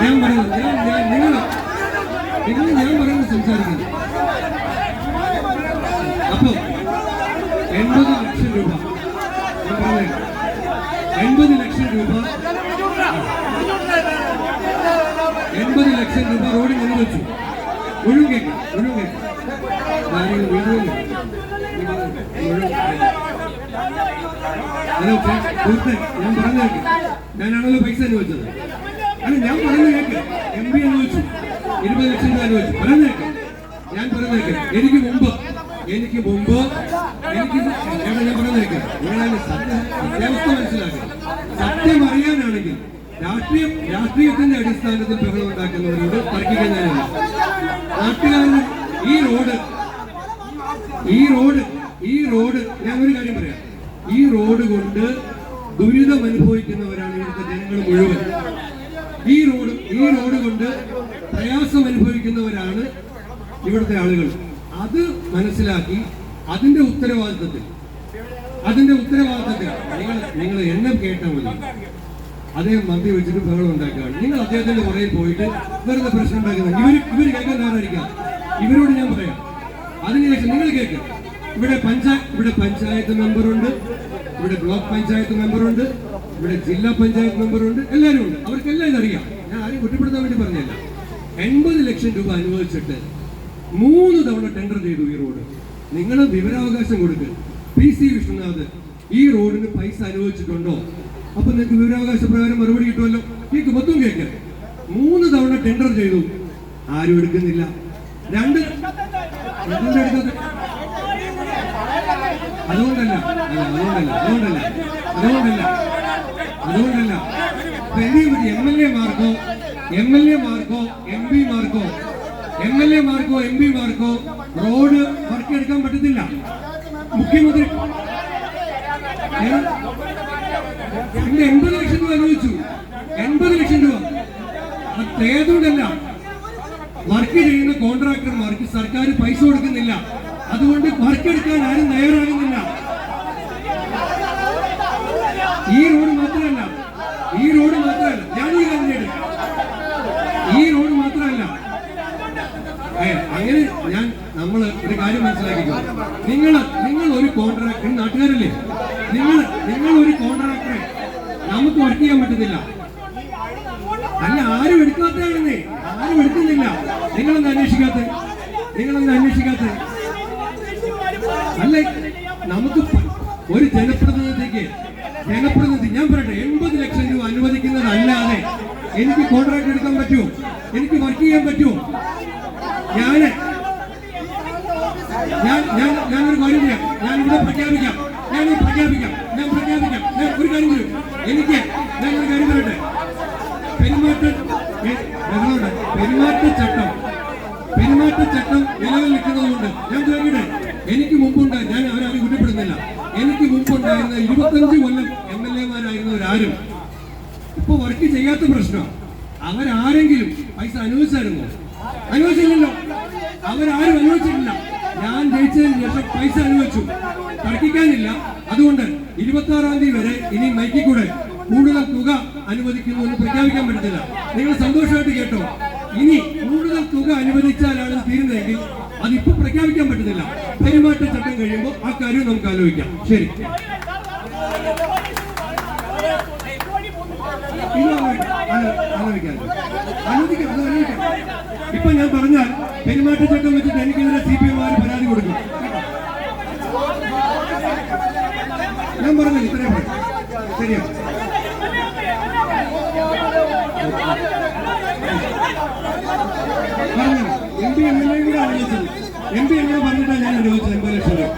ഞാൻ പറയുന്നത് ഞാൻ പറയുന്നത് സംസാരിക്കുന്നു. അപ്പൊ 80 ലക്ഷം രൂപ 80 ലക്ഷം രൂപ 80 ലക്ഷം രൂപ റോഡിൽ നിന്ന് വെച്ചു. ഒഴിവ് കേൾക്കാം ഞാൻ പറഞ്ഞു കേൾക്ക്. ഞാനാണല്ലോ പൈസ അനുവദിച്ചത്. അല്ല, ഞാൻ പറഞ്ഞു കേൾക്ക്. MP അനുവദിച്ചു 20 ലക്ഷം രൂപ അനുവദിച്ചു. പറഞ്ഞു കേൾക്ക്. ഞാൻ പറഞ്ഞു കേൾക്ക്. എനിക്ക് മുമ്പ് ഞാൻ പറഞ്ഞു കേൾക്ക്. നിങ്ങളതിന്റെ സത്യാവസ്ഥ മനസ്സിലാക്കുക. സത്യം അറിയാനാണെങ്കിൽ രാഷ്ട്രീയത്തിന്റെ അടിസ്ഥാനത്തിൽ ബഹളം ഉണ്ടാക്കുന്നവരോട് തർക്കിക്കാൻ ഞാനില്ല. നാട്ടുകാരന് ഈ റോഡ് ഞാൻ ഒരു കാര്യം പറയാം. ഈ റോഡ് കൊണ്ട് ദുരിതം അനുഭവിക്കുന്നവരാണ് ഇവിടുത്തെ ജനങ്ങൾ മുഴുവൻ. ഈ റോഡ് കൊണ്ട് പ്രയാസം അനുഭവിക്കുന്നവരാണ് ഇവിടുത്തെ ആളുകൾ. അത് മനസ്സിലാക്കി അതിന്റെ ഉത്തരവാദിത്തത്തിൽ നിങ്ങൾ എന്നെ കേട്ടാൽ മതി. അദ്ദേഹം മന്ത്രി വെച്ചിട്ട് ബഹളം ഉണ്ടാക്കുകയാണ്. നിങ്ങൾ അദ്ദേഹത്തിന്റെ പുറയിൽ പോയിട്ട് വെറുതെ പ്രശ്നം ഉണ്ടാക്കുന്നത്. ഇവർ കേൾക്കാൻ ആരായിരിക്കാം? ഇവരോട് ഞാൻ പറയാം. അതിനുശേഷം നിങ്ങൾ കേൾക്കുക. ഇവിടെ പഞ്ചായത്ത് മെമ്പറുണ്ട്, ഇവിടെ ബ്ലോക്ക് പഞ്ചായത്ത് മെമ്പറുണ്ട്, ഇവിടെ ജില്ലാ പഞ്ചായത്ത് മെമ്പറുണ്ട്, എല്ലാവരും ഉണ്ട്. അവർക്കെല്ലാം ഇതറിയാം. ഞാൻ ആരെയും കുറ്റപ്പെടുത്താൻ വേണ്ടി പറഞ്ഞല്ല. 80 ലക്ഷം രൂപ അനുവദിച്ചിട്ട് 3 തവണ ടെൻഡർ ചെയ്തു ഈ റോഡ്. നിങ്ങൾ വിവരാവകാശം കൊടുക്കുക. PC വിശ്വനാഥ് ഈ റോഡിന് പൈസ അനുവദിച്ചിട്ടുണ്ടോ? അപ്പൊ നിങ്ങൾക്ക് വിവരാവകാശ പ്രകാരം മറുപടി കിട്ടുമല്ലോ. കേക്ക് മൊത്തം കേക്ക്. 3 തവണ ടെൻഡർ ചെയ്തു, ആരും എടുക്കുന്നില്ല. അതുകൊണ്ടല്ല എം എൽ എമാർക്കോ റോഡ് വർക്ക് എടുക്കാൻ പറ്റത്തില്ല. മുഖ്യമന്ത്രി 80 ലക്ഷം രൂപ അനുവദിച്ചു. 80 ലക്ഷം രൂപ ഏതുകൊണ്ടല്ല, വർക്ക് ചെയ്യുന്ന കോൺട്രാക്ടർമാർക്ക് സർക്കാർ പൈസ കൊടുക്കുന്നില്ല. അതുകൊണ്ട് വർക്ക് എടുക്കാൻ ആരും തയ്യാറാകുന്നില്ല. ഈ റോഡ് മാത്രമല്ല ഞാൻ ഈ കാര്യം ഈ റോഡ് മാത്രമല്ല. അങ്ങനെ നമ്മൾ ഒരു കാര്യം മനസ്സിലാക്കിക്കോ. നിങ്ങൾ ഒരു കോൺട്രാക്ടർ, നാട്ടുകാരല്ലേ, നിങ്ങൾ ഒരു കോൺട്രാക്ടറെ നമുക്ക് വർക്ക് ചെയ്യാൻ പറ്റുന്നില്ല. അല്ല, ആരും എടുക്കാത്തതാണെന്നേ, ആരും എടുക്കുന്നില്ല. നിങ്ങളെന്താ അന്വേഷിക്കാത്ത? അല്ല, നമുക്ക് ഒരു ജനപ്രതിനിധി ഞാൻ പറയട്ടെ, 80 ലക്ഷം രൂപ അനുവദിക്കുന്നതല്ലാതെ എനിക്ക് കോൺട്രാക്ട് എടുക്കാൻ പറ്റുമോ? എനിക്ക് വർക്ക് ചെയ്യാൻ പറ്റുമോ? ഞാനൊരു കാര്യം ചെയ്യാം. ഞാനിവിടെ പ്രഖ്യാപിക്കാം. ഞാൻ ഒരു കാര്യം ചെയ്യും. ഞാനൊരു കാര്യം പറയട്ടെ. പെരുമാറ്റച്ചട്ടം നിലവിൽ നിൽക്കുന്നതുകൊണ്ട് ഞാൻ ചോദിക്കട്ടെ, എനിക്ക് മുമ്പുണ്ട്, ഞാൻ അവരാരും കുറ്റപ്പെടുന്നില്ല, എനിക്ക് മുമ്പുണ്ടായിരുന്ന 25 കൊല്ലം MLA മാരായിരുന്നവരാരും ഇപ്പൊ വർക്ക് ചെയ്യാത്ത പ്രശ്നം. അവരാരെങ്കിലും പൈസ അനുവദിച്ചായിരുന്നോ? അനുവദിച്ചില്ലല്ലോ. അവരാരും അനുവദിച്ചിട്ടില്ല. ഞാൻ ജയിച്ചതിന് ശേഷം പൈസ അനുവദിച്ചു. തർക്കിക്കാനില്ല. അതുകൊണ്ട് 26-ാം തീയതി വരെ ഇനി മൈക്കിൽ കൂടെ കൂടുതൽ തുക അനുവദിക്കുന്നു എന്ന് പ്രഖ്യാപിക്കാൻ പറ്റത്തില്ല. നിങ്ങൾ സന്തോഷമായിട്ട് കേട്ടോ. ഇനി കൂടുതൽ തുക അനുവദിച്ചാലാണ് തീരുന്നതെങ്കിൽ അതിപ്പോ പ്രഖ്യാപിക്കാൻ പറ്റത്തില്ല. പെരുമാറ്റച്ചട്ടം കഴിയുമ്പോൾ ആ കാര്യം നമുക്ക് ആലോചിക്കാം. ശരി, ആലോചിക്കാം. ഇപ്പൊ ഞാൻ പറഞ്ഞാൽ പെരുമാറ്റച്ചട്ടം വെച്ചിട്ട് എനിക്കെതിരെ CPM പരാതി കൊടുക്കും. ഞാൻ പറഞ്ഞില്ല, ഇത്രയും ശരിയാണ്. MP MLA കൂടെ ആലോചിച്ചത്. MP എങ്ങനെ പറഞ്ഞിട്ടാണ് ഞാൻ അനുവദിച്ചത് 80 ലക്ഷം രൂപ.